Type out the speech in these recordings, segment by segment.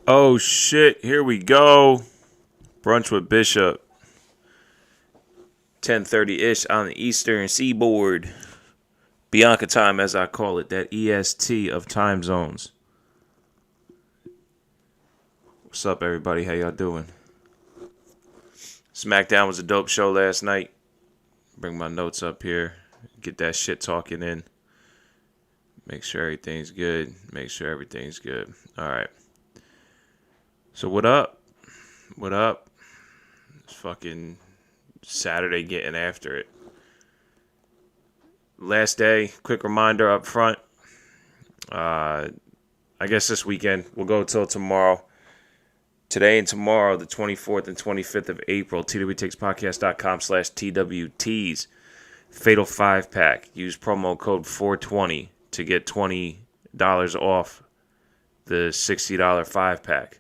Oh shit, here we go. Brunch with Bishop. 10:30-ish on the Eastern Seaboard. Bianca time, as I call it, that EST of time zones. What's up, everybody? How y'all doing? Smackdown was a dope show last night. Bring my notes up here. Get that shit talking in. Make sure everything's good. All right. So what up? What up? It's fucking Saturday getting after it. Last day, quick reminder up front. I guess this weekend, we'll go till tomorrow. Today and tomorrow, the 24th and 25th of April, twtixpodcast.com/TWTs. Fatal 5-pack. Use promo code 420 to get $20 off the $60 5-pack.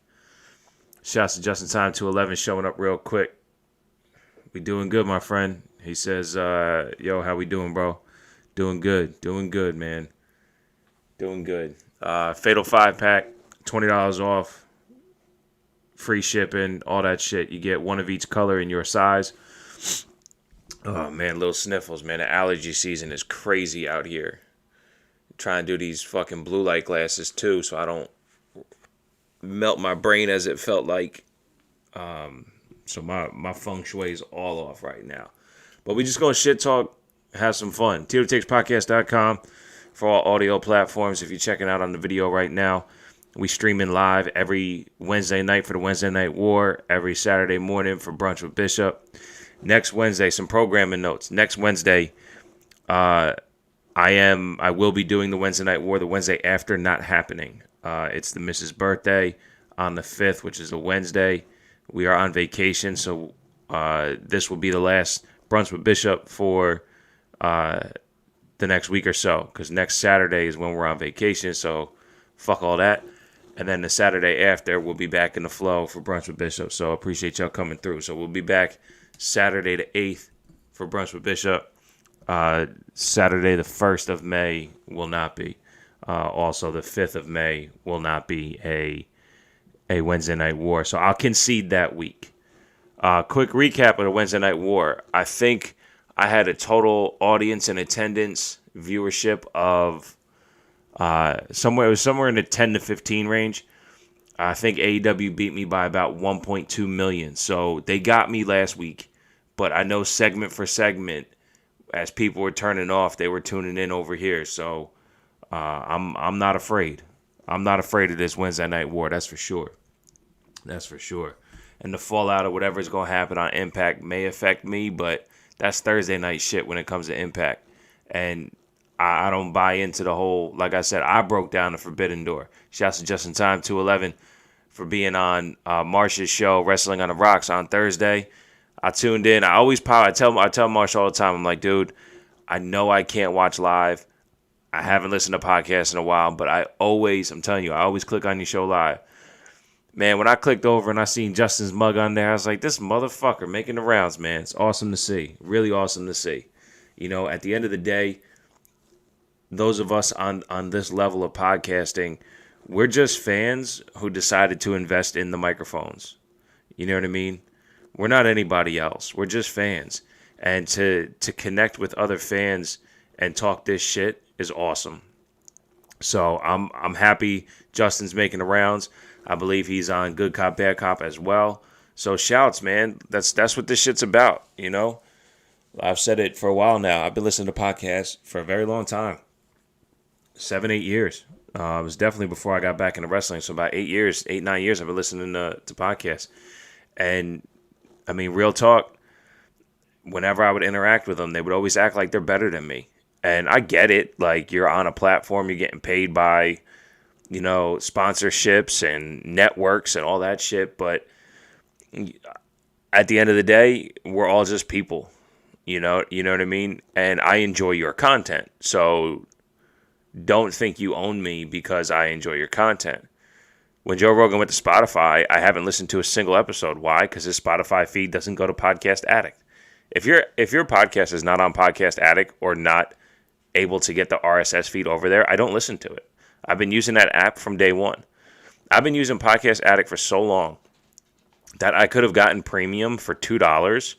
Shouts to Justin Time 211 showing up real quick. We doing good, my friend. He says, yo, how we doing, bro? Doing good, man. Doing good. Fatal 5-pack, $20 off. Free shipping, all that shit. You get one of each color in your size. Oh, man, little sniffles, man. The allergy season is crazy out here. I'm trying to do these fucking blue light glasses, too, so I don't melt my brain as it felt like. So my feng shui is all off right now. But we just gonna shit talk, have some fun. twtixpodcast.com for all audio platforms. If you're checking out on the video right now, we streaming live every Wednesday night for the Wednesday Night War, every Saturday morning for Brunch with Bishop. Next Wednesday, some programming notes. Next Wednesday, I will be doing the Wednesday Night War. The Wednesday after, not happening. It's the Mrs. birthday on the 5th, which is a Wednesday. We are on vacation, so this will be the last Brunch with Bishop for the next week or so, because next Saturday is when we're on vacation, so fuck all that. And then the Saturday after, we'll be back in the flow for Brunch with Bishop, so appreciate y'all coming through. So we'll be back Saturday the 8th for Brunch with Bishop. Saturday the 1st of May will not be. Also, the 5th of May will not be a Wednesday Night War. So I'll concede that week. Quick recap of the Wednesday Night War. I think I had a total audience and attendance viewership of somewhere in the 10 to 15 range. I think AEW beat me by about 1.2 million. So they got me last week. But I know segment for segment, as people were turning off, they were tuning in over here. So I'm not afraid. I'm not afraid of this Wednesday Night War. That's for sure. And the fallout of whatever is going to happen on Impact may affect me, but that's Thursday night shit when it comes to Impact. And I don't buy into the whole, like I said, I broke down the Forbidden Door. Shouts to Justin Time 211 for being on Marsh's show, Wrestling on the Rocks, on Thursday. I tuned in. I tell Marsh all the time, I'm like, dude, I know I can't watch live. I haven't listened to podcasts in a while, but I'm telling you, I always click on your show live. Man, when I clicked over and I seen Justin's mug on there, I was like, this motherfucker making the rounds, man. It's awesome to see. Really awesome to see. You know, at the end of the day, those of us on this level of podcasting, we're just fans who decided to invest in the microphones. You know what I mean? We're not anybody else. We're just fans. And to connect with other fans and talk this shit is awesome. So I'm happy Justin's making the rounds. I believe he's on Good Cop, Bad Cop as well. So shouts, man. That's what this shit's about, you know? I've said it for a while now. I've been listening to podcasts for a very long time. 7, 8 years. It was definitely before I got back into wrestling. So about 8, 9 years I've been listening to podcasts. And, I mean, real talk, whenever I would interact with them, they would always act like they're better than me. And I get it. Like, you're on a platform, you're getting paid by, you know, sponsorships and networks and all that shit. But at the end of the day, we're all just people. You know what I mean? And I enjoy your content. So don't think you own me because I enjoy your content. When Joe Rogan went to Spotify, I haven't listened to a single episode. Why? Because his Spotify feed doesn't go to Podcast Addict. If your podcast is not on Podcast Addict or not able to get the RSS feed over there, I don't listen to it. I've been using that app from day one. I've been using Podcast Addict for so long that I could have gotten premium for $2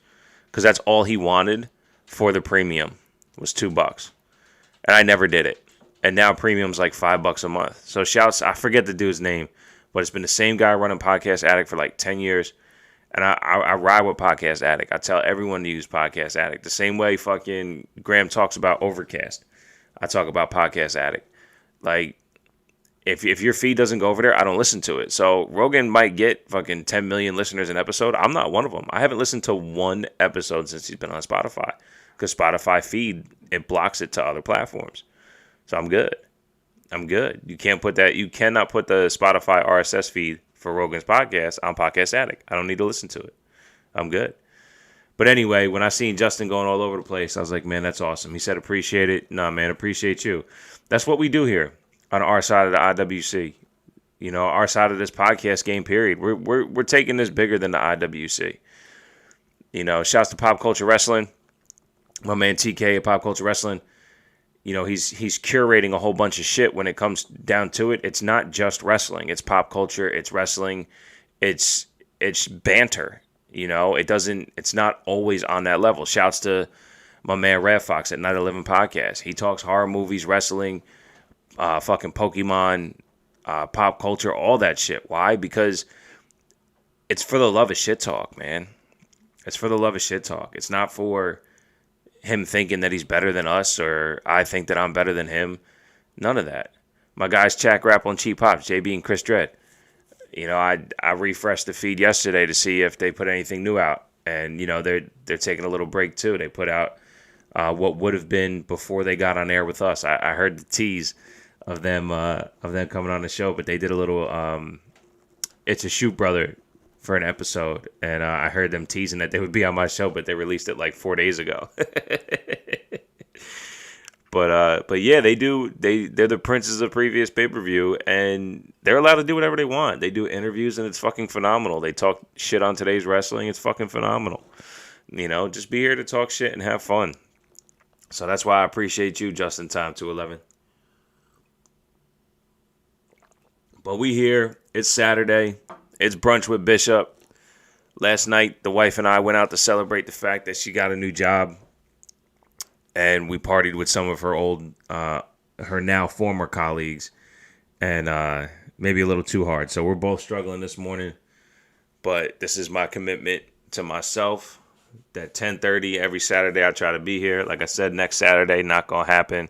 because that's all he wanted for the premium was $2. And I never did it. And now premium's like $5 a month. So shouts, I forget the dude's name, but it's been the same guy running Podcast Addict for like 10 years. And I ride with Podcast Addict. I tell everyone to use Podcast Addict. The same way fucking Graham talks about Overcast. I talk about Podcast Addict. Like, if your feed doesn't go over there, I don't listen to it. So Rogan might get fucking 10 million listeners an episode. I'm not one of them. I haven't listened to one episode since he's been on Spotify. Because Spotify feed, it blocks it to other platforms. So I'm good. You cannot put the Spotify RSS feed for Rogan's podcast on Podcast Addict. I don't need to listen to it. I'm good. But anyway, when I seen Justin going all over the place, I was like, man, that's awesome. He said, appreciate it. Nah, man, appreciate you. That's what we do here on our side of the IWC. You know, our side of this podcast game, period. We're taking this bigger than the IWC. You know, shouts to Pop Culture Wrestling. My man TK at Pop Culture Wrestling. You know, he's curating a whole bunch of shit when it comes down to it. It's not just wrestling. It's pop culture. It's wrestling. It's banter. You know, it's not always on that level. Shouts to my man Red Fox at Night 11 Podcast. He talks horror movies, wrestling, fucking Pokemon, pop culture, all that shit. Why? Because it's for the love of shit talk, man. It's for the love of shit talk. It's not for him thinking that he's better than us or I think that I'm better than him. None of that. My guys Chak Grapple and Cheap Pops, JB and Chris Dredd. You know, I refreshed the feed yesterday to see if they put anything new out. And, you know, they're taking a little break too. They put out what would have been before they got on air with us. I heard the tease of them coming on the show, but they did a little It's a Shoot Brother for an episode, and I heard them teasing that they would be on my show, but they released it like 4 days ago. But yeah, they do. They're the princes of previous pay-per-view, and they're allowed to do whatever they want. They do interviews, and it's fucking phenomenal. They talk shit on today's wrestling. It's fucking phenomenal. You know, just be here to talk shit and have fun. So that's why I appreciate you, Justin Time 211. But we here. It's Saturday. It's Brunch with Bishop. Last night, the wife and I went out to celebrate the fact that she got a new job. And we partied with some of her old, her now former colleagues. And maybe a little too hard. So we're both struggling this morning. But this is my commitment to myself. That 10:30 every Saturday I try to be here. Like I said, next Saturday, not going to happen.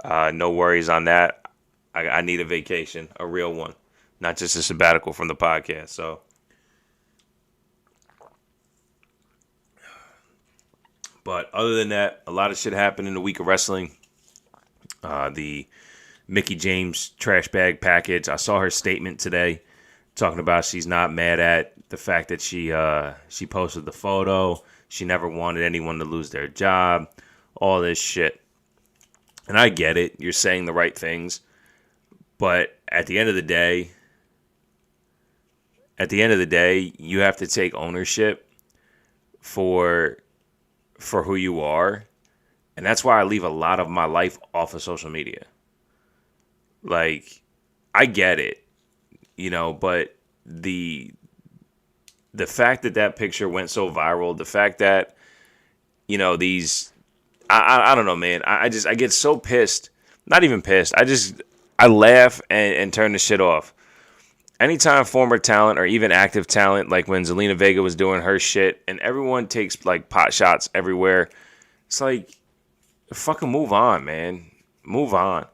No worries on that. I need a vacation, a real one. Not just a sabbatical from the podcast. So, but other than that, a lot of shit happened in the week of wrestling. The Mickie James trash bag package. I saw her statement today talking about she's not mad at the fact that she posted the photo. She never wanted anyone to lose their job. All this shit. And I get it. You're saying the right things. But at the end of the day, you have to take ownership for who you are. And that's why I leave a lot of my life off of social media. Like, I get it, you know, but the fact that picture went so viral, the fact that, you know, I don't know, man. I get so pissed. Not even pissed. I laugh and turn the shit off. Anytime former talent or even active talent, like when Zelina Vega was doing her shit and everyone takes like pot shots everywhere, it's like, fucking move on, man. Move on.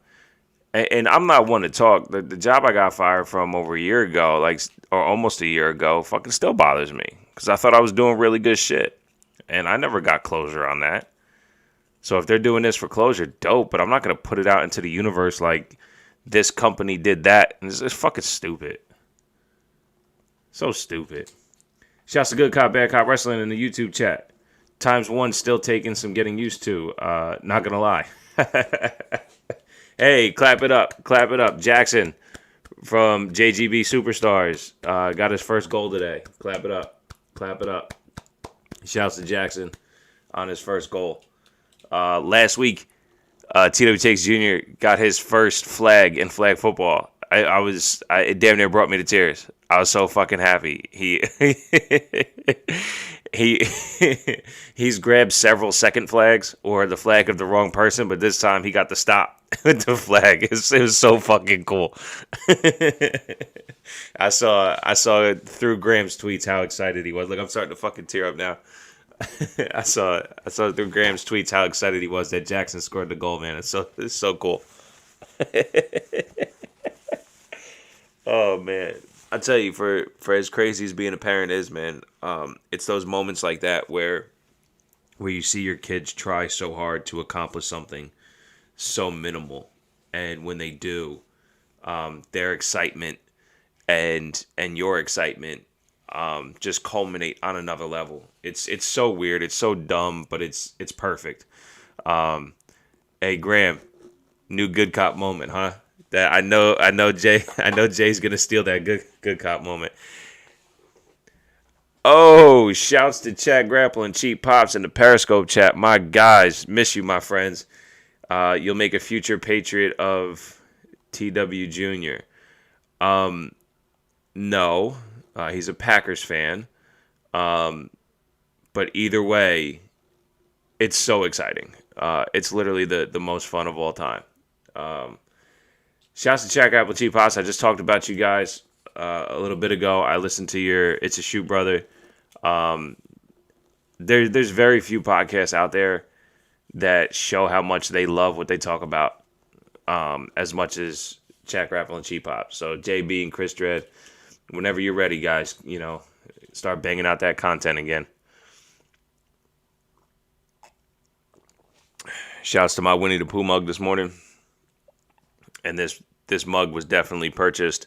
And I'm not one to talk. The job I got fired from over a year ago, or almost a year ago, fucking still bothers me. Because I thought I was doing really good shit. And I never got closure on that. So if they're doing this for closure, dope. But I'm not going to put it out into the universe like this company did that. And it's fucking stupid. So stupid. Shouts to Good Cop, Bad Cop Wrestling in the YouTube chat. ×1 still taking some getting used to. Not going to lie. Hey, clap it up. Clap it up. Jackson from JGB Superstars got his first goal today. Clap it up. Clap it up. Shouts to Jackson on his first goal. Last week, TWTX Jr. got his first flag in flag football. it damn near brought me to tears. I was so fucking happy. He he's grabbed several second flags or the flag of the wrong person, but this time he got to stop with the flag. It was so fucking cool. I saw it through Graham's tweets how excited he was. Like, I'm starting to fucking tear up now. I saw through Graham's tweets how excited he was that Jackson scored the goal, man. It's so cool. Oh man, I tell you, for as crazy as being a parent is, man, it's those moments like that where you see your kids try so hard to accomplish something so minimal, and when they do, their excitement and your excitement just culminate on another level. It's so weird, it's so dumb, but it's perfect. Hey Graham, new good cop moment, huh? That I know Jay's gonna steal that good cop moment. Oh, shouts to Chat Grapple and Cheap Pops in the Periscope chat. My guys, miss you, my friends. You'll make a future patriot of TW Jr. No, he's a Packers fan. But either way, it's so exciting. It's literally the most fun of all time. Shouts to Chat Grapple and Cheap Pops. I just talked about you guys a little bit ago. I listened to your It's a Shoot Brother. There's very few podcasts out there that show how much they love what they talk about as much as Chat Grapple and Cheap Pop. So JB and Chris Dredd, whenever you're ready, guys, start banging out that content again. Shouts to my Winnie the Pooh mug this morning. And this mug was definitely purchased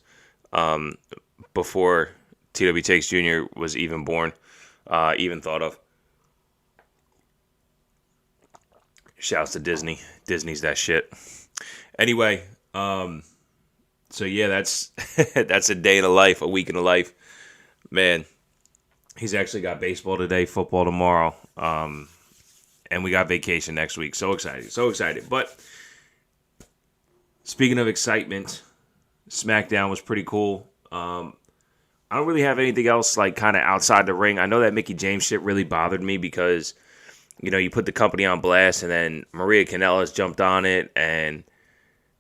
before TW Takes Jr. was even born, even thought of. Shouts to Disney. Disney's that shit. Anyway, so yeah, that's that's a day in a life, a week in a life. Man, he's actually got baseball today, football tomorrow, and we got vacation next week. So excited. But speaking of excitement, Smackdown was pretty cool. I don't really have anything else like kind of outside the ring. I know that Mickie James shit really bothered me because, you put the company on blast and then Maria Kanellis jumped on it. And,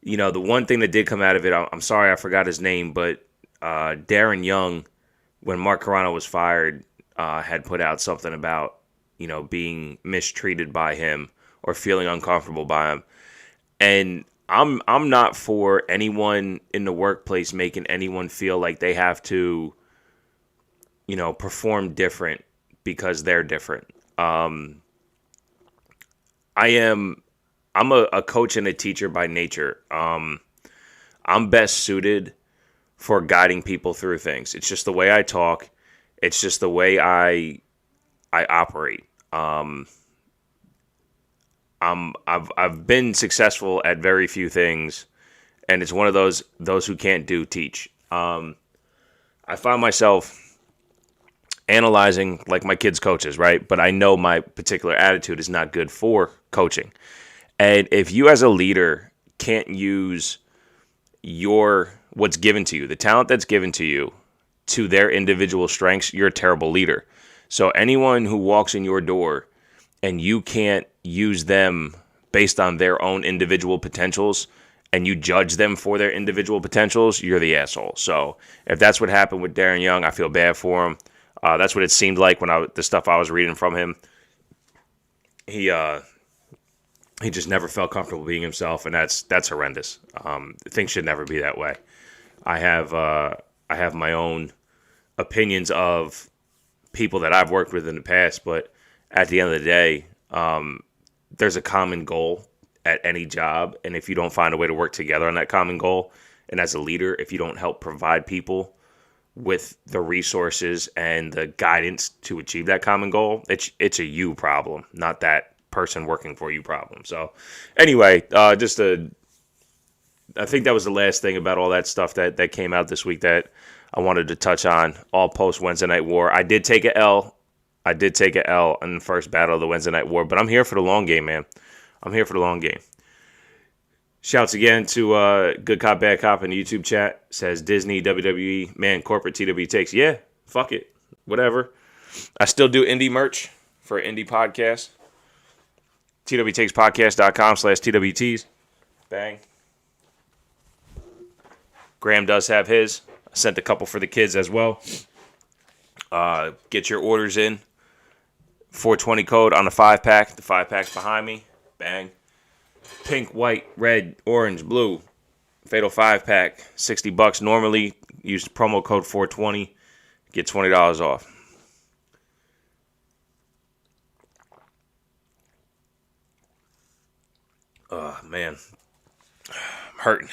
the one thing that did come out of it, I'm sorry I forgot his name, but Darren Young, when Mark Carrano was fired, had put out something about, being mistreated by him or feeling uncomfortable by him. And I'm not for anyone in the workplace making anyone feel like they have to, perform different because they're different. I'm a coach and a teacher by nature. I'm best suited for guiding people through things. It's just the way I talk. It's just the way I operate. I've been successful at very few things, and it's one of those who can't do teach. I find myself analyzing like my kids' coaches, right? But I know my particular attitude is not good for coaching. And if you as a leader can't use what's given to you, the talent that's given to you, to their individual strengths, you're a terrible leader. So anyone who walks in your door and you can't use them based on their own individual potentials and you judge them for their individual potentials, you're the asshole. So if that's what happened with Darren Young, I feel bad for him. That's what it seemed like when the stuff I was reading from him. He just never felt comfortable being himself, and that's horrendous. Things should never be that way. I have my own opinions of people that I've worked with in the past, but at the end of the day, there's a common goal at any job, and if you don't find a way to work together on that common goal, and as a leader, if you don't help provide people with the resources and the guidance to achieve that common goal, it's a you problem, not that person working for you problem. So anyway, I think that was the last thing about all that stuff that came out this week that I wanted to touch on. All post Wednesday Night War. I did take a L in the first battle of the Wednesday Night War, but I'm here for the long game, man. I'm here for the long game. Shouts again to Good Cop, Bad Cop in the YouTube chat. Says Disney, WWE, man, corporate TW takes. Yeah, fuck it. Whatever. I still do indie merch for indie podcasts. twtakespodcast.com/TWTs. Bang. Graham does have his. I sent a couple for the kids as well. Get your orders in. 420 code on the 5-pack. The 5-pack's behind me. Bang. Pink, white, red, orange, blue. Fatal 5-pack. $60 normally. Use the promo code 420. Get $20 off. Oh, man. I'm hurting.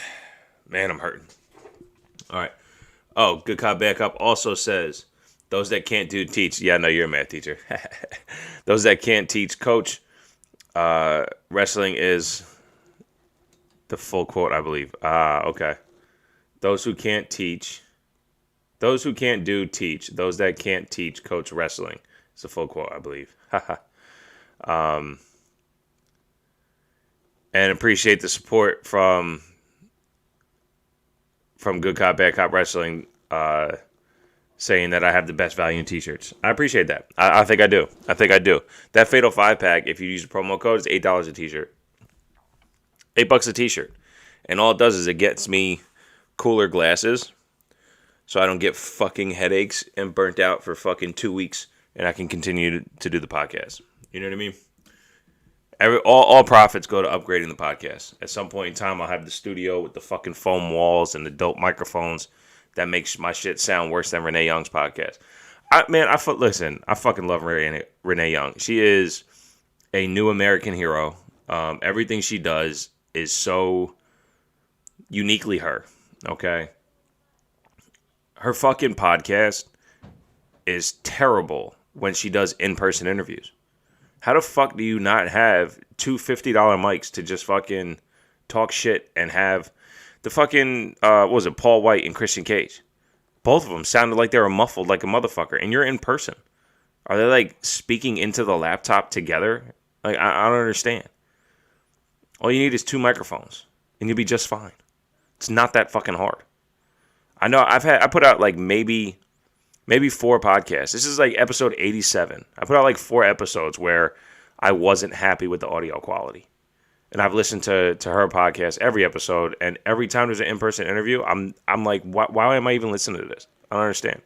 Man, I'm hurting. All right. Oh, Good Cop, Bad Cop also says, those that can't do teach. Yeah, I know you're a math teacher. Those that can't teach coach. Wrestling is the full quote, I believe. Okay. Those who can't teach. Those who can't do teach. Those that can't teach coach wrestling. It's a full quote, I believe. And appreciate the support from Good Cop, Bad Cop Wrestling, saying that I have the best value in t-shirts. I appreciate that. I think I do. That Fatal 5-pack, if you use the promo code, is $8 a t-shirt. $8 a t-shirt. And all it does is it gets me cooler glasses so I don't get fucking headaches and burnt out for fucking 2 weeks, and I can continue to do the podcast. You know what I mean? All profits go to upgrading the podcast. At some point in time, I'll have the studio with the fucking foam walls and the dope microphones that makes my shit sound worse than Renee Young's podcast. Listen, I fucking love Renee Young. She is a new American hero. Everything she does is so uniquely her, okay? Her fucking podcast is terrible when she does in-person interviews. How the fuck do you not have two $50 mics to just fucking talk shit and have the fucking, Paul White and Christian Cage? Both of them sounded like they were muffled like a motherfucker, and you're in person. Are they, like, speaking into the laptop together? Like, I don't understand. All you need is 2 microphones, and you'll be just fine. It's not that fucking hard. I know I put out, like, maybe 4 podcasts. This is like episode 87. I put out like 4 episodes where I wasn't happy with the audio quality. And I've listened to her podcast every episode, and every time there's an in-person interview, I'm like, why am I even listening to this? I don't understand.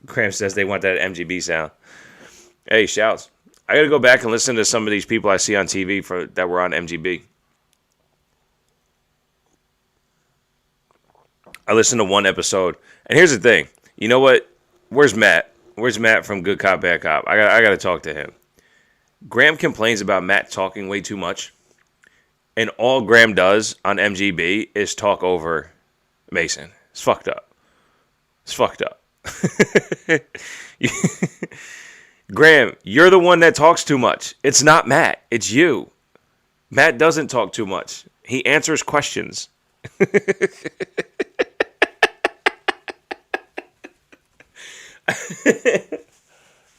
Cram says they want that MGB sound. Hey, shouts. I got to go back and listen to some of these people I see on TV that were on MGB. I listened to one episode, and here's the thing. You know what? Where's Matt? Where's Matt from Good Cop, Bad Cop? I got to talk to him. Graham complains about Matt talking way too much, and all Graham does on MGB is talk over Mason. It's fucked up. Graham, you're the one that talks too much. It's not Matt. It's you. Matt doesn't talk too much. He answers questions.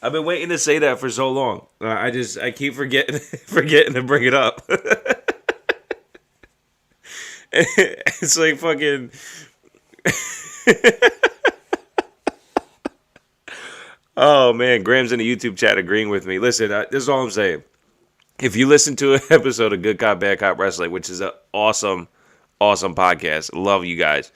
I've been waiting to say that for so long. I keep forgetting to bring it up. It's like fucking. Oh man, Graham's in the YouTube chat agreeing with me. Listen, this is all I'm saying. If you listen to an episode of Good Cop, Bad Cop Wrestling, which is an awesome podcast, love you guys.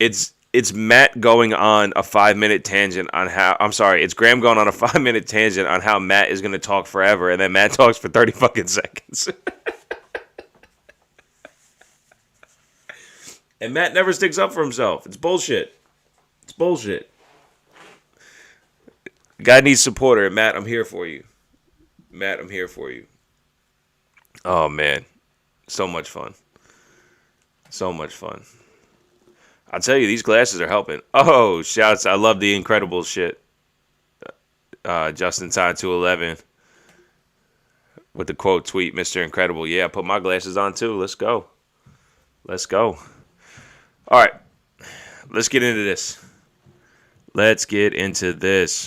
It's Matt going on a 5-minute tangent on how... I'm sorry, it's Graham going on a 5-minute tangent on how Matt is going to talk forever, and then Matt talks for 30 fucking seconds. And Matt never sticks up for himself. It's bullshit. Guy needs supporter. Matt, I'm here for you. Oh, man. So much fun. I'll tell you, these glasses are helping. Oh, shouts. I love the Incredibles shit. Justin Time 211 with the quote tweet, Mr. Incredible. Yeah, I put my glasses on too. Let's go. All right. Let's get into this.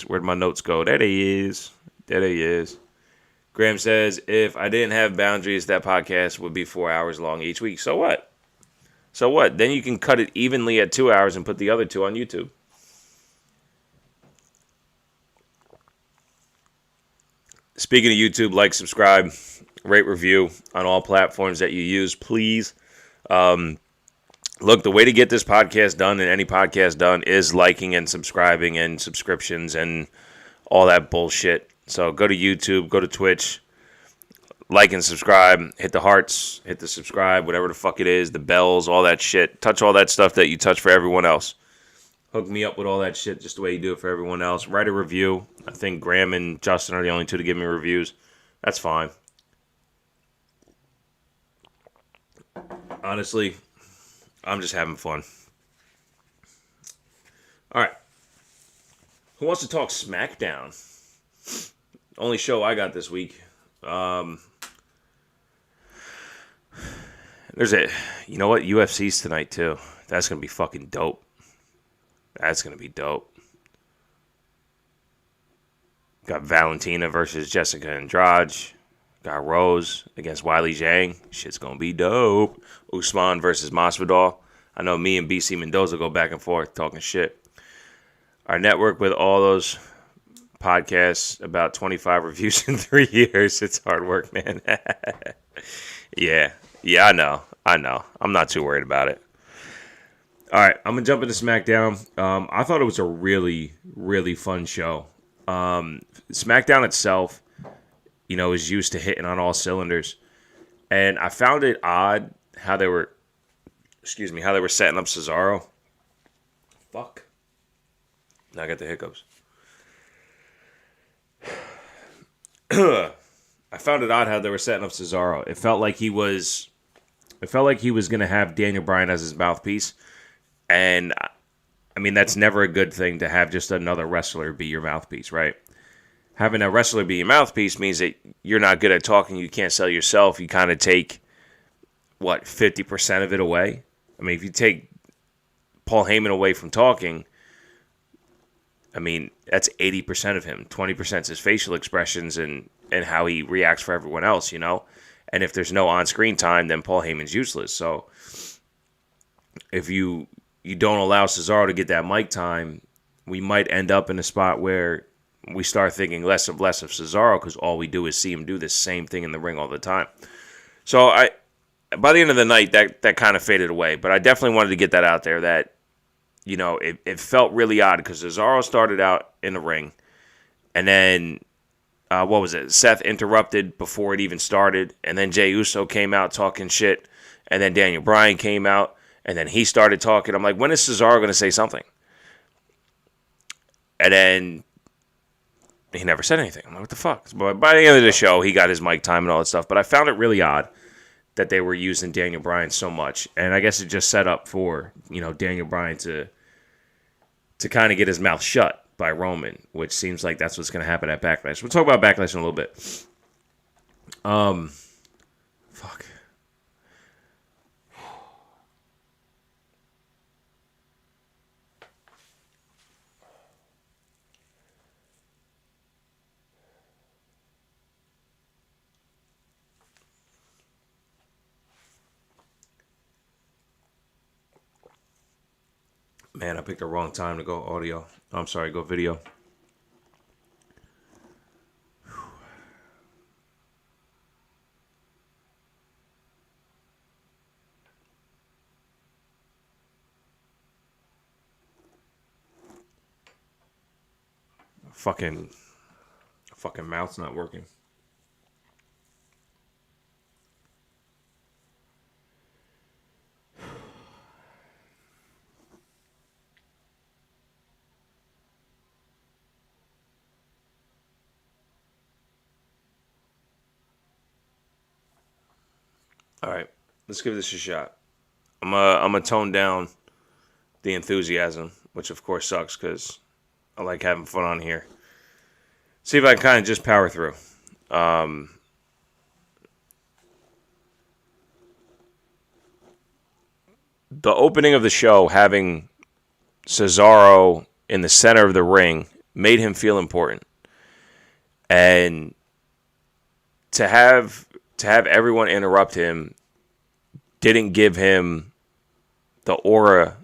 Where'd my notes go? There they is. Graham says, if I didn't have boundaries, that podcast would be 4 hours long each week. So what? So what? Then you can cut it evenly at 2 hours and put the other 2 on YouTube. Speaking of YouTube, like, subscribe, rate, review on all platforms that you use, please. Look, the way to get this podcast done and any podcast done is liking and subscribing and subscriptions and all that bullshit. So go to YouTube, go to Twitch, like and subscribe, hit the hearts, hit the subscribe, whatever the fuck it is, the bells, all that shit. Touch all that stuff that you touch for everyone else. Hook me up with all that shit just the way you do it for everyone else. Write a review. I think Graham and Justin are the only 2 to give me reviews. That's fine. Honestly, I'm just having fun. All right. Who wants to talk Smackdown? Only show I got this week. There's you know what? UFC's tonight too. That's going to be fucking dope. That's going to be dope. Got Valentina versus Jessica Andrade. Got Rose against Wiley Zhang. Shit's going to be dope. Usman versus Masvidal. I know me and BC Mendoza go back and forth talking shit. Our network with all those podcasts, about 25 reviews in 3 years. It's hard work, man. Yeah, I know. I'm not too worried about it. All right, I'm going to jump into SmackDown. I thought it was a really, really fun show. SmackDown itself, is used to hitting on all cylinders. And I found it odd how they were setting up Cesaro. Fuck. Now I got the hiccups. I found it odd how they were setting up Cesaro. It felt like he was going to have Daniel Bryan as his mouthpiece. And, I mean, that's never a good thing to have just another wrestler be your mouthpiece, right? Having a wrestler be your mouthpiece means that you're not good at talking. You can't sell yourself. You kind of take, 50% of it away? I mean, if you take Paul Heyman away from talking, I mean, that's 80% of him. 20% is his facial expressions and how he reacts for everyone else, And if there's no on-screen time, then Paul Heyman's useless. So if you don't allow Cesaro to get that mic time, we might end up in a spot where we start thinking less of Cesaro because all we do is see him do the same thing in the ring all the time. So by the end of the night, that kind of faded away. But I definitely wanted to get that out there that, it felt really odd because Cesaro started out in the ring. And then, Seth interrupted before it even started. And then Jey Uso came out talking shit. And then Daniel Bryan came out. And then he started talking. I'm like, when is Cesaro going to say something? And then he never said anything. I'm like, what the fuck? But by the end of the show, he got his mic time and all that stuff. But I found it really odd that they were using Daniel Bryan so much. And I guess it just set up for, Daniel Bryan to kind of get his mouth shut by Roman, which seems like that's what's going to happen at Backlash. We'll talk about Backlash in a little bit. Fuck. Man, I picked the wrong time to go audio. I'm sorry, go video. Fucking mouth's not working. All right, let's give this a shot. I'm gonna tone down the enthusiasm, which of course sucks because I like having fun on here. See if I can kind of just power through. The opening of the show, having Cesaro in the center of the ring, made him feel important. And to have everyone interrupt him didn't give him the aura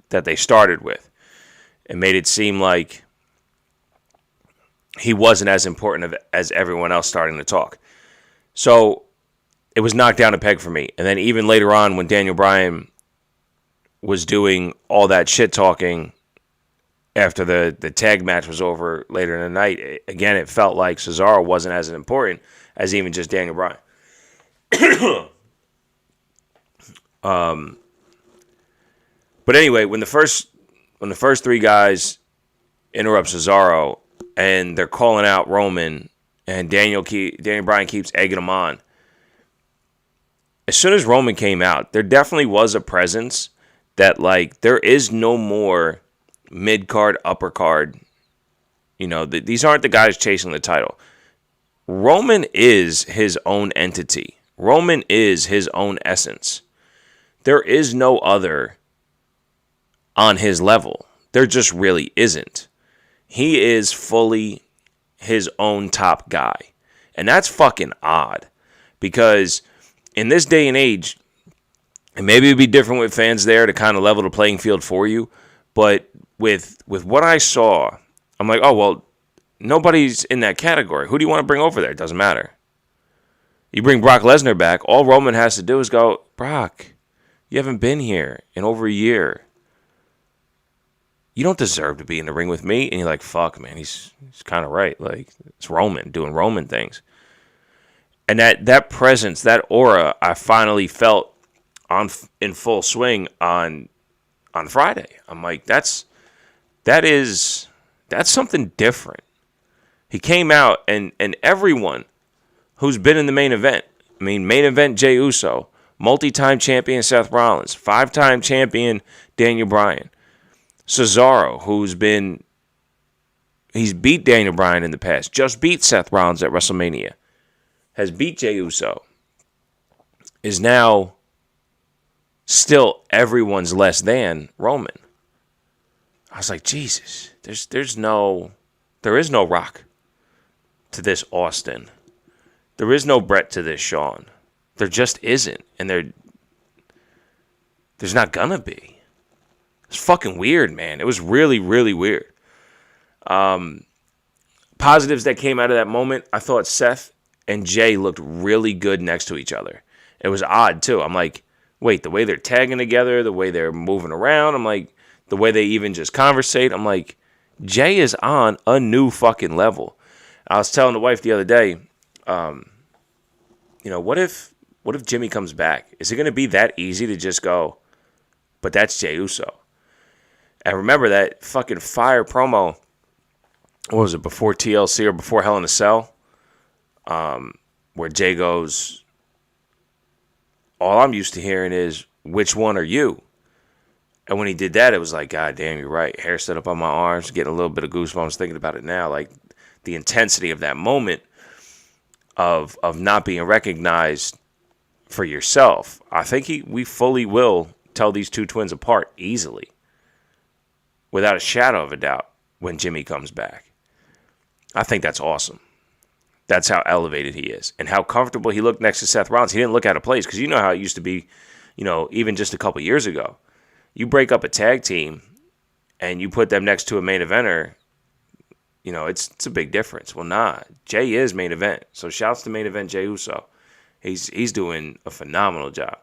that they started with. It made it seem like he wasn't as important as everyone else starting to talk. So it was knocked down a peg for me. And then even later on, when Daniel Bryan was doing all that shit talking after the tag match was over later in the night, again, it felt like Cesaro wasn't as important as even just Daniel Bryan. But anyway, when the first three guys interrupt Cesaro and they're calling out Roman and Daniel Bryan keeps egging them on, as soon as Roman came out, there definitely was a presence that, like, there is no more mid-card, upper-card. You know, these aren't the guys chasing the title. Roman is his own entity. Roman is his own essence. There is no other on his level. There just really isn't. He is fully his own top guy. And that's fucking odd. Because in this day and age, and maybe it'd be different with fans there to kind of level the playing field for you, but with what I saw, I'm like, oh, well, nobody's in that category. Who do you want to bring over there? It doesn't matter. You bring Brock Lesnar back, all Roman has to do is go, Brock, you haven't been here in over a year. You don't deserve to be in the ring with me. And you're like, fuck, man, he's kind of right. Like, it's Roman doing Roman things. And that presence, that aura, I finally felt in full swing on Friday. I'm like, that's something different. He came out and everyone who's been in the main event, I mean, main event Jey Uso, multi-time champion Seth Rollins, 5-time champion Daniel Bryan, Cesaro, he's beat Daniel Bryan in the past, just beat Seth Rollins at WrestleMania, has beat Jey Uso, is now still everyone's less than Roman. I was like, Jesus, there is no Rock to this Austin. There is no Brett to this Shawn. There just isn't. And there's not gonna be. It's fucking weird, man. It was really, really weird. Positives that came out of that moment, I thought Seth and Jay looked really good next to each other. It was odd, too. I'm like, wait, the way they're tagging together, the way they're moving around, I'm like, the way they even just conversate, I'm like, Jay is on a new fucking level. I was telling the wife the other day, what if Jimmy comes back? Is it going to be that easy to just go, but that's Jey Uso? And remember that fucking fire promo, what was it, before TLC or before Hell in a Cell? Where Jay goes, all I'm used to hearing is, which one are you? And when he did that, it was like, God damn, you're right. Hair stood up on my arms, getting a little bit of goosebumps thinking about it now. Like, the intensity of that moment of not being recognized for yourself. I think we fully will tell these two twins apart easily, without a shadow of a doubt, when Jimmy comes back. I think that's awesome. That's how elevated he is. And how comfortable he looked next to Seth Rollins. He didn't look out of place, because you know how it used to be, even just a couple years ago. You break up a tag team and you put them next to a main eventer, it's a big difference. Well, nah, Jay is main event. So shouts to main event Jey Uso. He's doing a phenomenal job.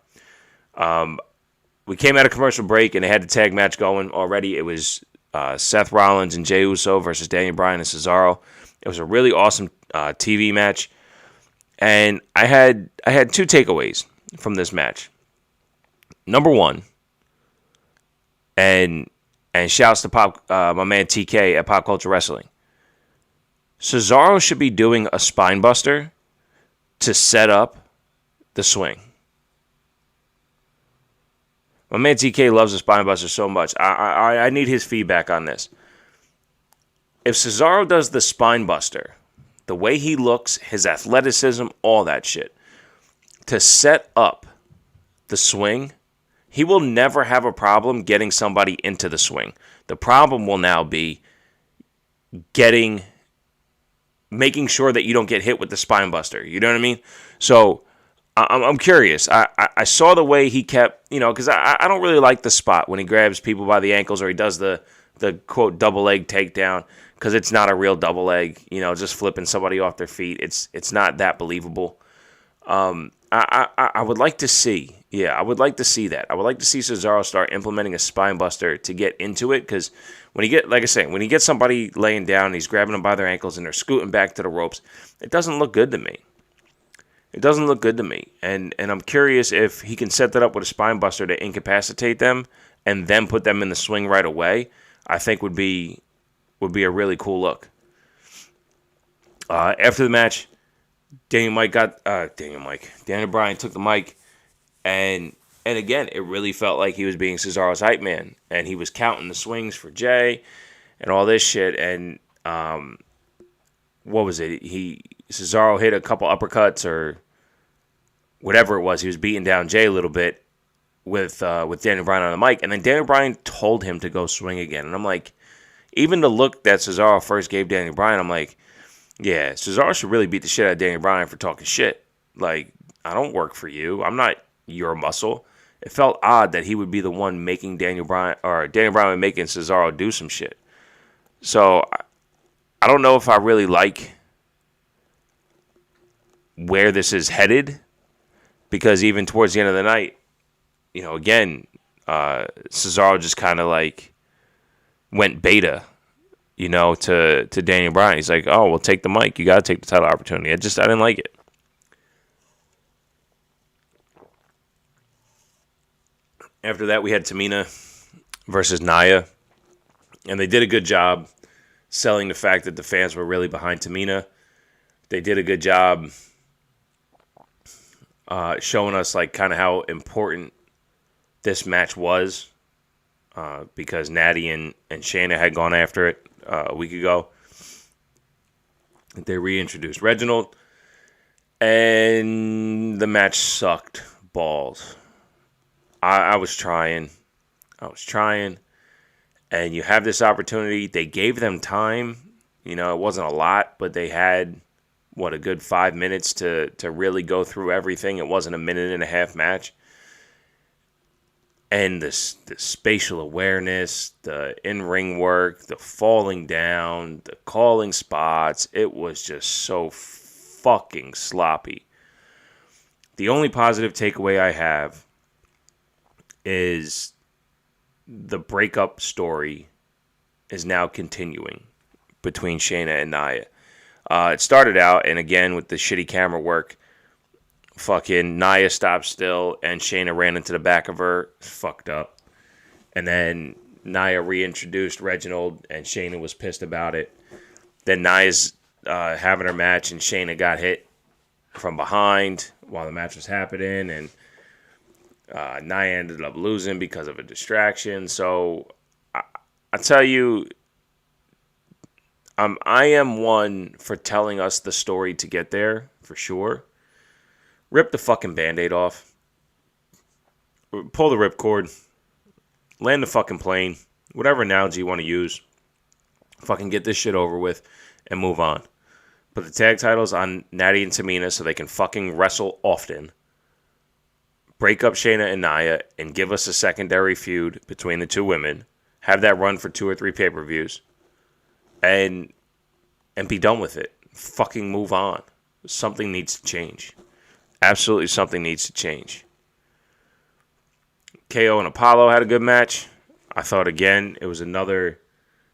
We came out of commercial break and they had the tag match going already. It was Seth Rollins and Jey Uso versus Daniel Bryan and Cesaro. It was a really awesome TV match. And I had two takeaways from this match. Number one, and shouts to my man TK at Pop Culture Wrestling. Cesaro should be doing a spine buster to set up the swing. My man TK loves the spine buster so much. I need his feedback on this. If Cesaro does the spine buster, the way he looks, his athleticism, all that shit, to set up the swing, he will never have a problem getting somebody into the swing. The problem will now be getting making sure that you don't get hit with the spine buster. You know what I mean? So I'm curious. I saw the way he kept, because I don't really like the spot when he grabs people by the ankles or he does the quote double leg takedown, because it's not a real double leg. Just flipping somebody off their feet. It's not that believable. I would like to see. Yeah, I would like to see that. I would like to see Cesaro start implementing a spine buster to get into it, because when he gets somebody laying down and he's grabbing them by their ankles and they're scooting back to the ropes, it doesn't look good to me. It doesn't look good to me. And I'm curious if he can set that up with a spine buster to incapacitate them and then put them in the swing right away. I think would be a really cool look. After the match, Daniel Bryan took the mic, and again, it really felt like he was being Cesaro's hype man, and he was counting the swings for Jay and all this shit. And what was it? Cesaro hit a couple uppercuts or whatever it was. He was beating down Jay a little bit with Daniel Bryan on the mic, and then Daniel Bryan told him to go swing again. And I'm like, even the look that Cesaro first gave Daniel Bryan, I'm like, yeah, Cesaro should really beat the shit out of Daniel Bryan for talking shit. Like, I don't work for you. I'm not your muscle. It felt odd that he would be the one making Daniel Bryan would making Cesaro do some shit. So I don't know if I really like where this is headed, because even towards the end of the night, again, Cesaro just kind of like went beta, to Daniel Bryan. He's like, oh, well, take the mic. You got to take the title opportunity. I didn't like it. After that, we had Tamina versus Nya, and they did a good job selling the fact that the fans were really behind Tamina. They did a good job showing us like kind of how important this match was, because Natty and Shayna had gone after it a week ago. They reintroduced Reginald, and the match sucked balls. I was trying, and you have this opportunity. They gave them time. It wasn't a lot, but they had, a good 5 minutes to really go through everything. It wasn't a minute and a half match. And the spatial awareness, the in-ring work, the falling down, the calling spots, it was just so fucking sloppy. The only positive takeaway I have is the breakup story is now continuing between Shayna and Nia. It started out, and again, with the shitty camera work, fucking Nia stopped still, and Shayna ran into the back of her. Fucked up. And then Nia reintroduced Reginald, and Shayna was pissed about it. Then Nia's having her match, and Shayna got hit from behind while the match was happening, and Nia ended up losing because of a distraction. So I tell you, I am one for telling us the story to get there, for sure. Rip the fucking Band-Aid off. Pull the ripcord. Land the fucking plane. Whatever analogy you want to use. Fucking get this shit over with and move on. Put the tag titles on Natty and Tamina so they can fucking wrestle often. Break up Shayna and Nia and give us a secondary feud between the two women. Have that run for 2 or 3 pay-per-views. And be done with it. Fucking move on. Something needs to change. Absolutely something needs to change. KO and Apollo had a good match. I thought, again, it was another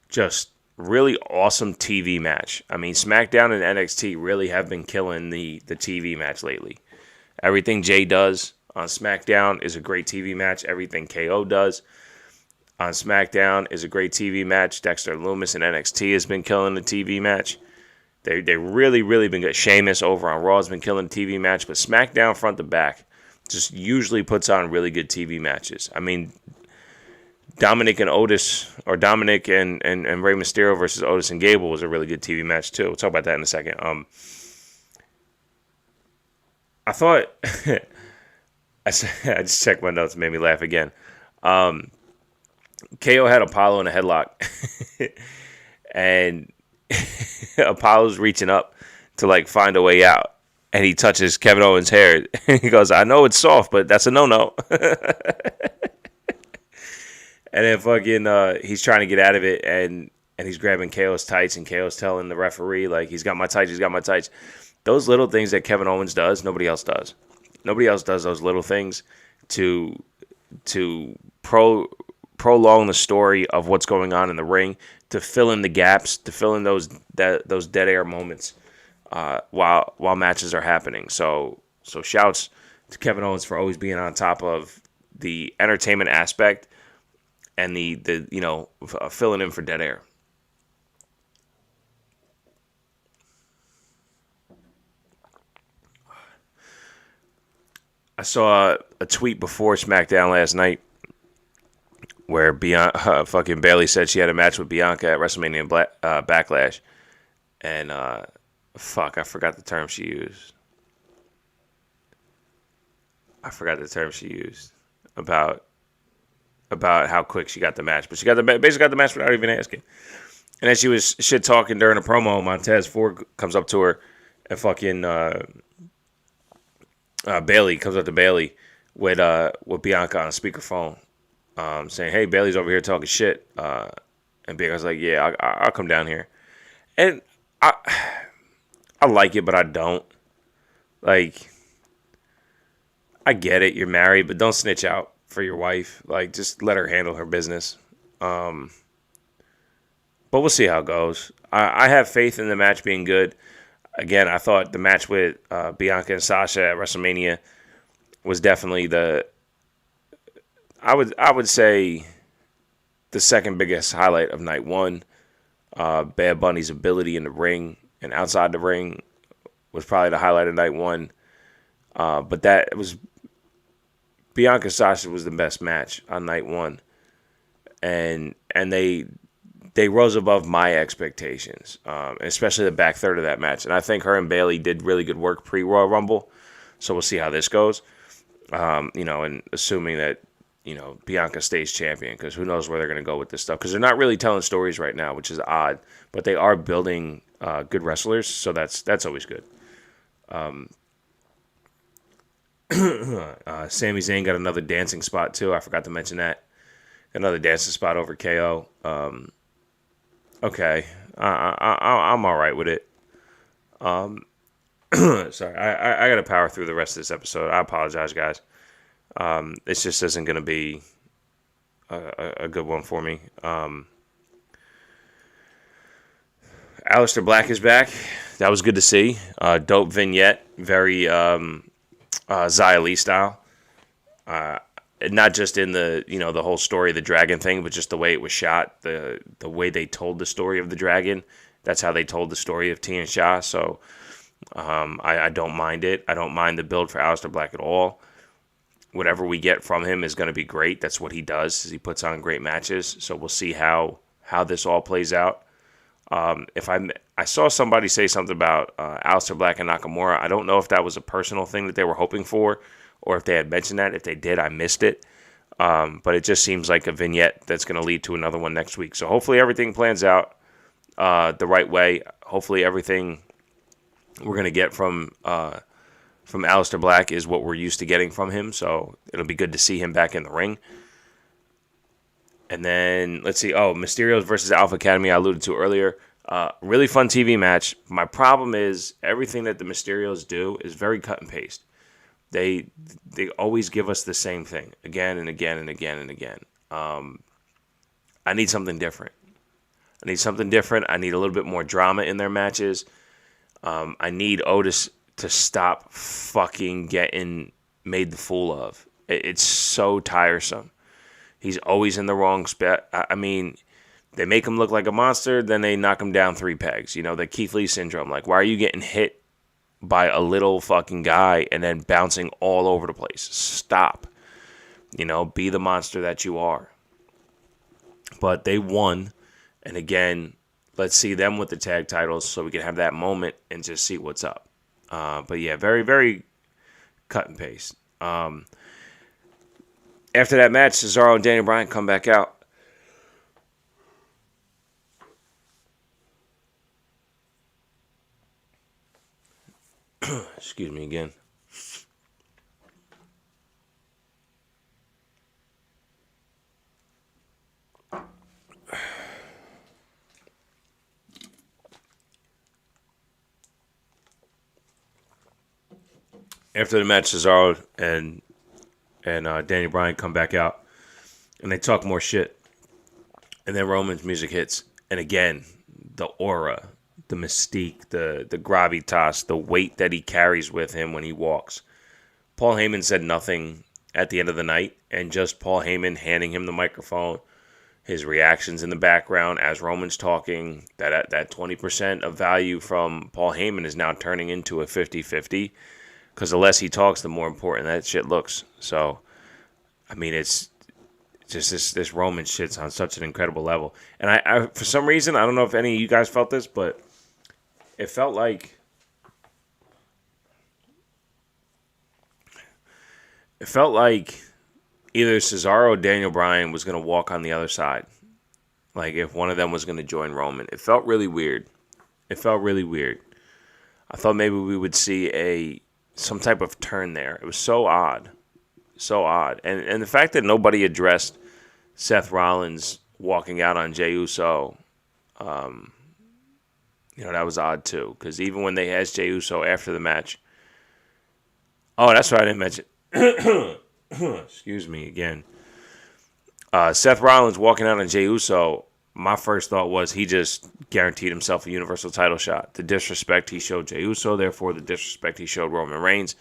just really awesome TV match. I mean, Smackdown and NXT really have been killing the TV match lately. Everything Jay does on SmackDown is a great TV match. Everything KO does on SmackDown is a great TV match. Dexter Lumis and NXT has been killing the TV match. They really, really been good. Sheamus over on Raw has been killing the TV match, but SmackDown front to back just usually puts on really good TV matches. I mean, Dominic and Rey Mysterio versus Otis and Gable was a really good TV match too. We'll talk about that in a second. I thought I just checked my notes, made me laugh again. KO had Apollo in a headlock, and Apollo's reaching up to like find a way out, and he touches Kevin Owens' hair. He goes, "I know it's soft, but that's a no-no." And then fucking he's trying to get out of it, and he's grabbing KO's tights, and KO's telling the referee like he's got my tights, he's got my tights. Those little things that Kevin Owens does, nobody else does. Nobody else does those little things to prolong the story of what's going on in the ring, to fill in the gaps, to fill in those dead air moments while matches are happening. So shouts to Kevin Owens for always being on top of the entertainment aspect and the filling in for dead air. I saw a tweet before SmackDown last night where fucking Bayley said she had a match with Bianca at WrestleMania Backlash, and I forgot the term she used. About how quick she got the match, but she basically got the match without even asking. And then she was shit talking during a promo. Montez Ford comes up to her, and fucking Bayley comes up to Bayley with Bianca on speakerphone, saying, "Hey, Bayley's over here talking shit." And Bianca's like, "Yeah, I'll come down here." And I like it, but I don't. Like, I get it, you're married, but don't snitch out for your wife. Like, just let her handle her business. But we'll see how it goes. I have faith in the match being good. Again, I thought the match with Bianca and Sasha at WrestleMania was definitely I would say the second biggest highlight of night one. Bad Bunny's ability in the ring and outside the ring was probably the highlight of night one. But that was Bianca Sasha was the best match on night one, and they rose above my expectations, especially the back third of that match. And I think her and Bayley did really good work pre-Royal Rumble, so we'll see how this goes. And assuming that Bianca stays champion, because who knows where they're going to go with this stuff, because they're not really telling stories right now, which is odd, but they are building good wrestlers, so that's always good. Sami Zayn got another dancing spot too. I forgot to mention that. Another dancing spot over KO. Okay, I'm all right with it. Sorry, I got to power through the rest of this episode. I apologize, guys. It just isn't going to be a good one for me. Aleister Black is back. That was good to see. Dope vignette. Very Xia Li style. Not just in the the whole story of the dragon thing, but just the way it was shot, the way they told the story of the dragon. That's how they told the story of Tian Sha. So I don't mind it. I don't mind the build for Aleister Black at all. Whatever we get from him is going to be great. That's what he does. Is he puts on great matches. So we'll see how this all plays out. If I saw somebody say something about Aleister Black and Nakamura. I don't know if that was a personal thing that they were hoping for, or if they had mentioned that. If they did, I missed it. But it just seems like a vignette that's going to lead to another one next week. So hopefully everything plans out the right way. Hopefully everything we're going to get from Aleister Black is what we're used to getting from him. So it'll be good to see him back in the ring. And then, let's see. Oh, Mysterio versus Alpha Academy I alluded to earlier. Really fun TV match. My problem is everything that the Mysterios do is very cut and paste. They always give us the same thing again and again and again and again. I need something different. I need a little bit more drama in their matches. I need Otis to stop fucking getting made the fool of. It's so tiresome. He's always in the wrong spot. I mean, they make him look like a monster, then they knock him down 3 pegs. The Keith Lee syndrome. Like, why are you getting hit by a little fucking guy and then bouncing all over the place? Stop. Be the monster that you are. But they won. And again, let's see them with the tag titles so we can have that moment and just see what's up. But yeah, very, very cut and paste. After that match, Cesaro and Daniel Bryan come back out. Excuse me again. After the match, Cesaro and Daniel Bryan come back out, and they talk more shit. And then Roman's music hits, and again, the aura, the mystique, the gravitas, the weight that he carries with him when he walks. Paul Heyman said nothing at the end of the night, and just Paul Heyman handing him the microphone, his reactions in the background as Roman's talking, that 20% of value from Paul Heyman is now turning into a 50-50, because the less he talks, the more important that shit looks. So, I mean, it's just this Roman shit's on such an incredible level. And I for some reason, I don't know if any of you guys felt this, but it felt like either Cesaro or Daniel Bryan was going to walk on the other side. Like if one of them was going to join Roman. It felt really weird. I thought maybe we would see some type of turn there. It was so odd. So odd. And the fact that nobody addressed Seth Rollins walking out on Jey Uso, that was odd too. Because even when they asked Jey Uso after the match, oh, that's what I didn't mention. Excuse me again. Seth Rollins walking out on Jey Uso, my first thought was he just guaranteed himself a Universal title shot. The disrespect he showed Jey Uso, therefore the disrespect he showed Roman Reigns,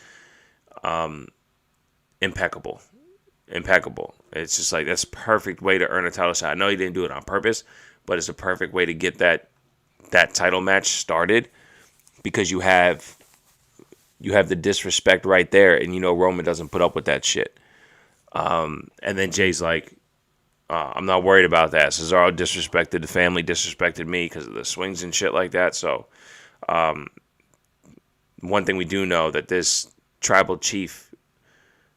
impeccable. It's just like, that's a perfect way to earn a title shot. I know he didn't do it on purpose, but it's a perfect way to get that title match started, because you have the disrespect right there, and Roman doesn't put up with that shit. And then Jay's like, I'm not worried about that. Cesaro disrespected the family, disrespected me because of the swings and shit like that. So, one thing we do know, that this tribal chief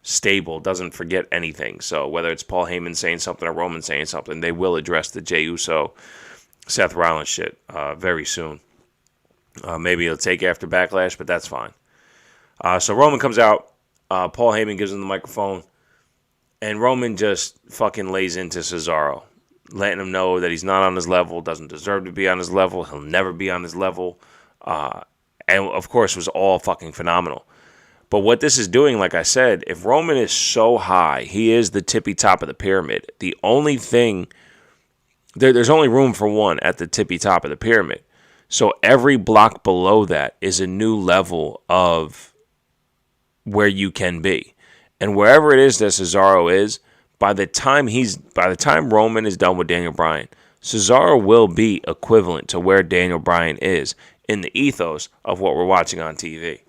stable doesn't forget anything. So whether it's Paul Heyman saying something or Roman saying something, they will address the Jey Uso, Seth Rollins shit very soon. Maybe it'll take after Backlash, but that's fine. So Roman comes out. Paul Heyman gives him the microphone. And Roman just fucking lays into Cesaro, letting him know that he's not on his level, doesn't deserve to be on his level, he'll never be on his level. And, of course, was all fucking phenomenal. But what this is doing, like I said, if Roman is so high, he is the tippy top of the pyramid. The only thing, there's only room for one at the tippy top of the pyramid. So every block below that is a new level of where you can be. And wherever it is that Cesaro is, by the time Roman is done with Daniel Bryan, Cesaro will be equivalent to where Daniel Bryan is in the ethos of what we're watching on TV.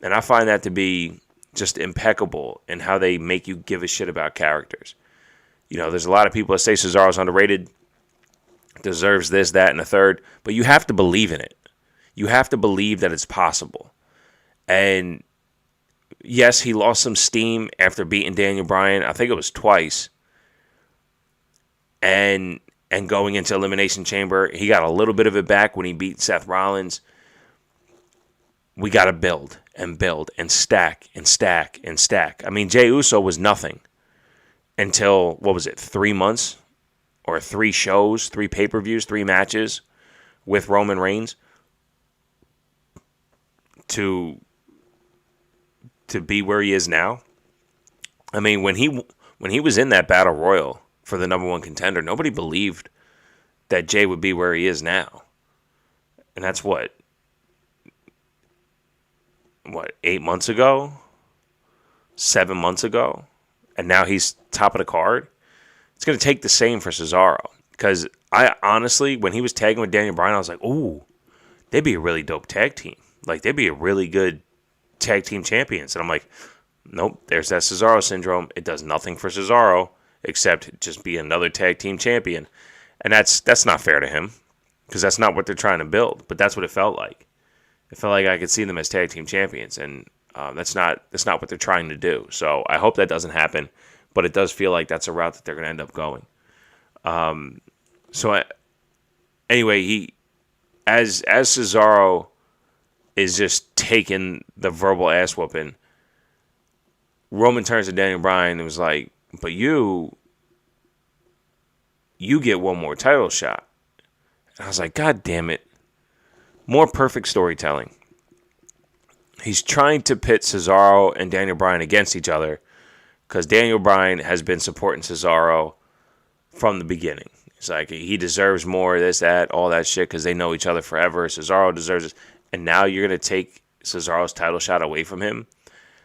And I find that to be just impeccable in how they make you give a shit about characters. There's a lot of people that say Cesaro's underrated, deserves this, that, and a third, but you have to believe in it. You have to believe that it's possible. And yes, he lost some steam after beating Daniel Bryan. I think it was twice. And going into Elimination Chamber, he got a little bit of it back when he beat Seth Rollins. We got to build and stack and stack and stack. I mean, Jey Uso was nothing until, 3 months or 3 shows, 3 pay-per-views, 3 matches with Roman Reigns to be where he is now. I mean, when he was in that battle royal for the number 1 contender, nobody believed that Jay would be where he is now. And that's what 8 months ago? 7 months ago? And now he's top of the card? It's going to take the same for Cesaro. Because I honestly, when he was tagging with Daniel Bryan, I was like, ooh, they'd be a really dope tag team. Like, they'd be a really good tag team champions. And I'm like, nope, there's that Cesaro syndrome. It does nothing for Cesaro except just be another tag team champion. And that's not fair to him, because that's not what they're trying to build. But that's what it felt like. It felt like I could see them as tag team champions, and that's not what they're trying to do. So I hope that doesn't happen, but it does feel like that's a route that they're going to end up going. Anyway, he as Cesaro is just taking the verbal ass whooping. Roman turns to Daniel Bryan and was like, but you get one more title shot. And I was like, God damn it. More perfect storytelling. He's trying to pit Cesaro and Daniel Bryan against each other because Daniel Bryan has been supporting Cesaro from the beginning. It's like he deserves more, this, that, all that shit because they know each other forever. Cesaro deserves it. And now you're going to take Cesaro's title shot away from him?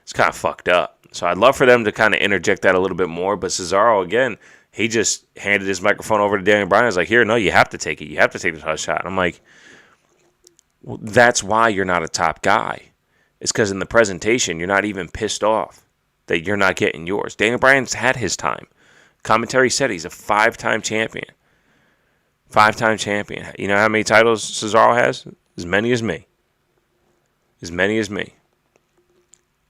It's kind of fucked up. So I'd love for them to kind of interject that a little bit more. But Cesaro, again, he just handed his microphone over to Daniel Bryan. He's like, here, no, you have to take it. You have to take the title shot. And I'm like, well, that's why you're not a top guy. It's because in the presentation, you're not even pissed off that you're not getting yours. Daniel Bryan's had his time. Commentary said he's a 5-time champion. 5-time champion. You know how many titles Cesaro has? As many as me. As many as me.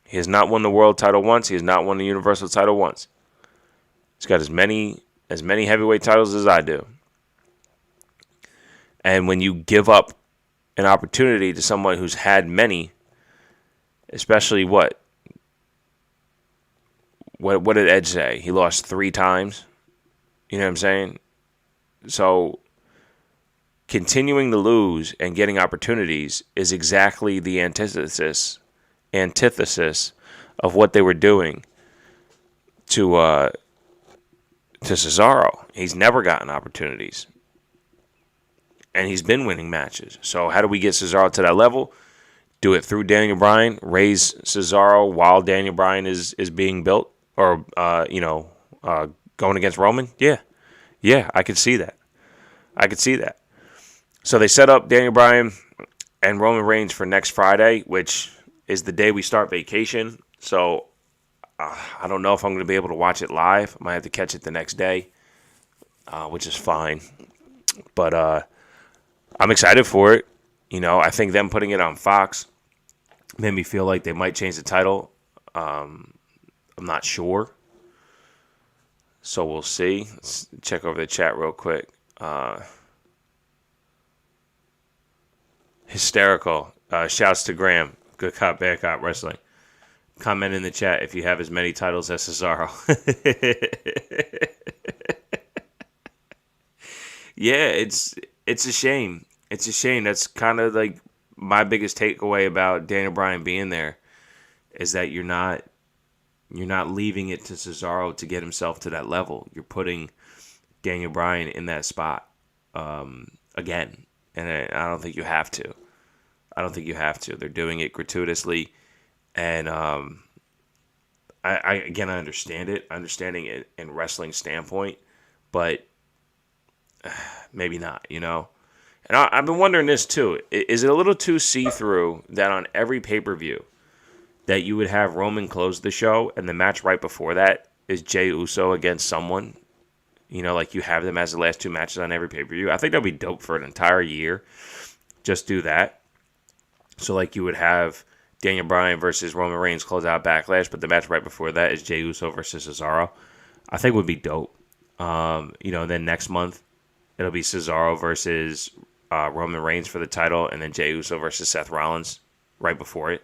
He has not won the world title once. He has not won the universal title once. He's got as many heavyweight titles as I do. And when you give up an opportunity to someone who's had many, especially what did Edge say? He lost 3 times. You know what I'm saying? So continuing to lose and getting opportunities is exactly the antithesis of what they were doing to Cesaro. He's never gotten opportunities. And he's been winning matches. So how do we get Cesaro to that level? Do it through Daniel Bryan. Raise Cesaro while Daniel Bryan is being built. Or, going against Roman. Yeah, I could see that. So they set up Daniel Bryan and Roman Reigns for next Friday, which is the day we start vacation. So I don't know if I'm going to be able to watch it live. I might have to catch it the next day, which is fine. But I'm excited for it. You know, I think them putting it on Fox made me feel like they might change the title. I'm not sure. So we'll see. Let's check over the chat real quick. Hysterical. Shouts to Graham. Good cop, bad cop wrestling. Comment in the chat if you have as many titles as Cesaro. Yeah, it's a shame. It's a shame. That's kind of like my biggest takeaway about Daniel Bryan being there is that you're not leaving it to Cesaro to get himself to that level. You're putting Daniel Bryan in that spot again. And I don't think you have to. They're doing it gratuitously. And I understand it. Understanding it in wrestling standpoint. But maybe not, you know. And I've been wondering this too. Is it a little too see-through that on every pay-per-view that you would have Roman close the show and the match right before that is Jey Uso against someone? You know, like you have them as the last 2 matches on every pay-per-view. I think that would be dope for an entire year. Just do that. So like you would have Daniel Bryan versus Roman Reigns close out Backlash, but the match right before that is Jey Uso versus Cesaro. I think would be dope. Then next month it'll be Cesaro versus Roman Reigns for the title, and then Jey Uso versus Seth Rollins right before it.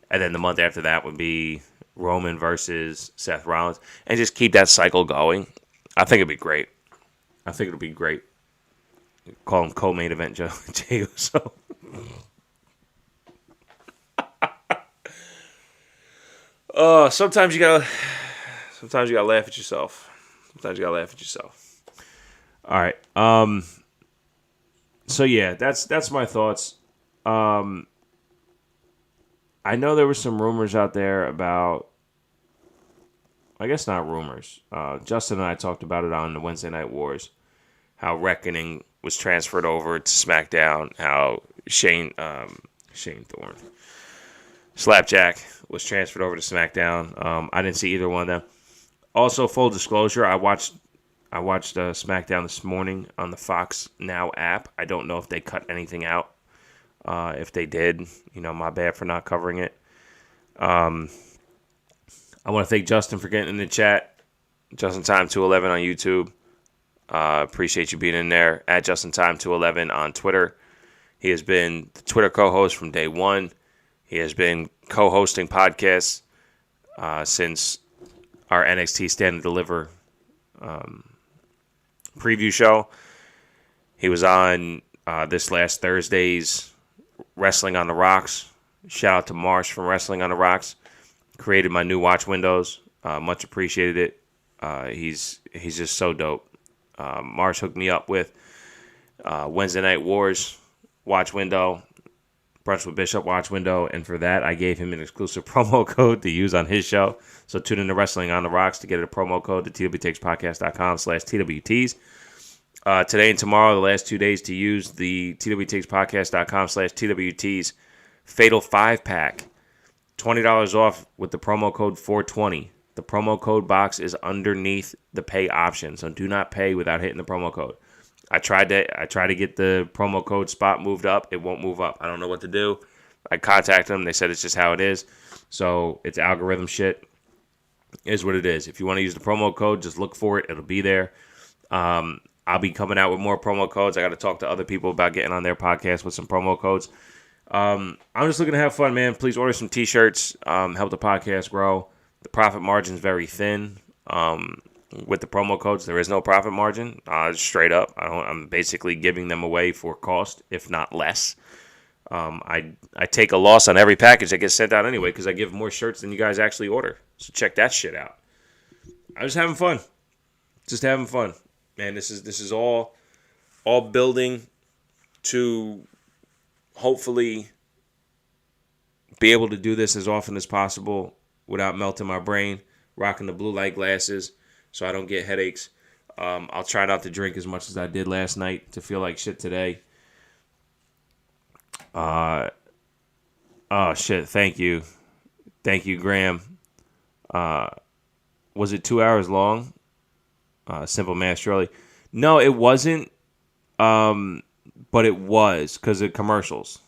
And then the month after that would be Roman versus Seth Rollins, and just keep that cycle going. I think it'd be great. Call him co-main event Jey Uso. Sometimes you gotta laugh at yourself. All right. So yeah, that's my thoughts. I know there were some rumors out there about. I guess not rumors. Justin and I talked about it on the Wednesday Night Wars. How Reckoning was transferred over to SmackDown. How Shane Thorne, Slapjack was transferred over to SmackDown. I didn't see either one of them. Also, full disclosure, I watched SmackDown this morning on the Fox Now app. I don't know if they cut anything out. If they did, my bad for not covering it. I want to thank Justin for getting in the chat. Justin Time 211 on YouTube. Appreciate you being in there. At Justin Time 211 on Twitter. He has been the Twitter co-host from day one. He has been co-hosting podcasts since our NXT Stand and Deliver preview show. He was on this last Thursday's Wrestling on the Rocks. Shout out to Marsh from Wrestling on the Rocks. Created my new watch windows. Much appreciated it. He's just so dope. Marsh hooked me up with Wednesday Night Wars watch window, Brunch with Bishop watch window, and for that I gave him an exclusive promo code to use on his show. So tune in to Wrestling on the Rocks to get a promo code to twtakes.com/TWTs. Today and tomorrow, the last 2 days to use the twtakes.com/TWTs Fatal 5-pack. $20 off with the promo code 420. The promo code box is underneath the pay option, so do not pay without hitting the promo code. I tried to get the promo code spot moved up. It won't move up. I don't know what to do. I contacted them. They said it's just how it is. So it's algorithm shit. It is what it is. If you want to use the promo code, just look for it. It'll be there. I'll be coming out with more promo codes. I got to talk to other people about getting on their podcast with some promo codes. I'm just looking to have fun, man. Please order some t-shirts. Help the podcast grow. The profit margin is very thin. With the promo codes, there is no profit margin. Straight up, I'm basically giving them away for cost, if not less. I take a loss on every package that gets sent out anyway because I give more shirts than you guys actually order. So check that shit out. I'm just having fun. Just having fun, man. This is all building to hopefully be able to do this as often as possible without melting my brain, rocking the blue light glasses so I don't get headaches. I'll try not to drink as much as I did last night to feel like shit today. Oh, shit. Thank you. Thank you, Graham. Was it 2 hours long? Simple Math, surely. No, it wasn't. But it was because of commercials.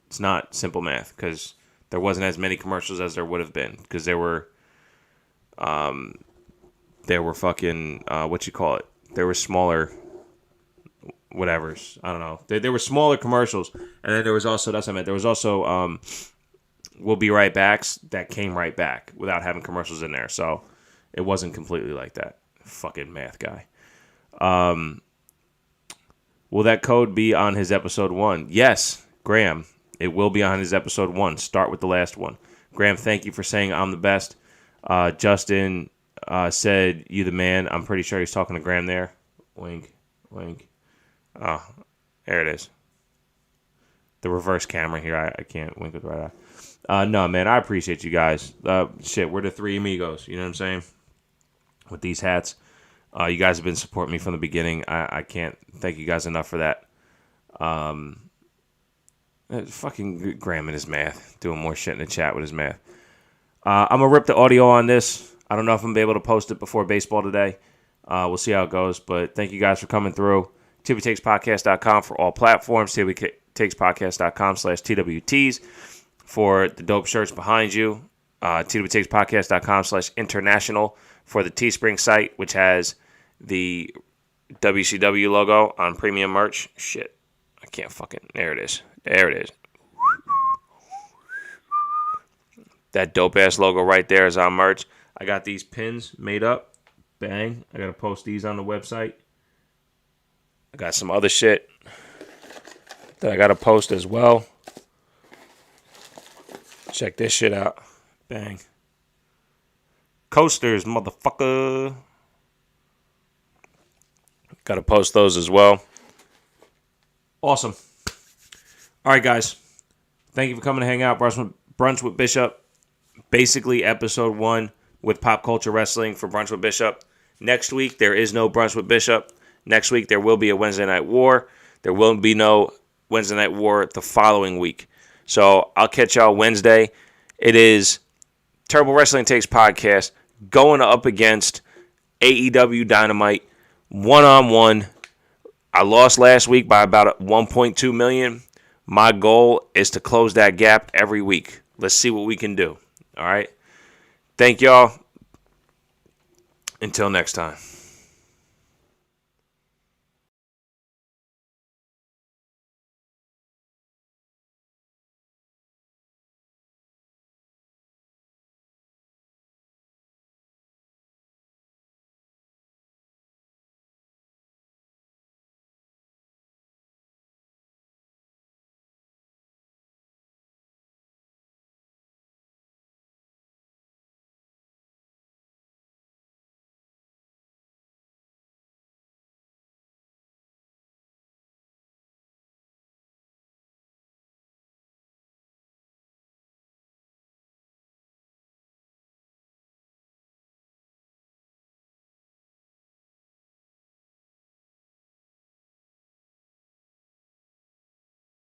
It's not Simple Math because there wasn't as many commercials as there would have been because there were fucking, what you call it? There were smaller whatevers. I don't know. There were smaller commercials. And then there was also, that's what I meant. There was also We'll Be Right Backs that came right back without having commercials in there. So it wasn't completely like that. Fucking math guy. Will that code be on his episode 1? Yes, Graham. It will be on his episode 1. Start with the last one. Graham, thank you for saying I'm the best. Justin said, you the man. I'm pretty sure he's talking to Graham there. Wink, wink. Oh, there it is. The reverse camera here. I can't wink with the right eye. No, man, I appreciate you guys. Shit, we're the three amigos. You know what I'm saying? With these hats. You guys have been supporting me from the beginning. I can't thank you guys enough for that. Fucking Graham and his math. Doing more shit in the chat with his math. I'm going to rip the audio on this. I don't know if I'm going to be able to post it before baseball today. We'll see how it goes. But thank you guys for coming through. TWTakesPodcast.com for all platforms. TWTakesPodcast.com/TWTs for the dope shirts behind you. TWTakesPodcast.com/international for the Teespring site, which has the WCW logo on premium merch. Shit. I can't fucking... There it is. There it is. That dope-ass logo right there is on merch. I got these pins made up. Bang. I got to post these on the website. I got some other shit that I got to post as well. Check this shit out. Bang. Coasters, motherfucker. Got to post those as well. Awesome. All right, guys. Thank you for coming to hang out. Brunch with Bishop. Basically, episode 1 with Pop Culture Wrestling for Brunch with Bishop. Next week, there is no Brunch with Bishop. Next week, there will be a Wednesday Night War. There will be no Wednesday Night War the following week. So I'll catch y'all Wednesday. It is Turbo Wrestling Takes Podcast going up against AEW Dynamite one-on-one. I lost last week by about 1.2 million. My goal is to close that gap every week. Let's see what we can do. All right. Thank y'all. Until next time.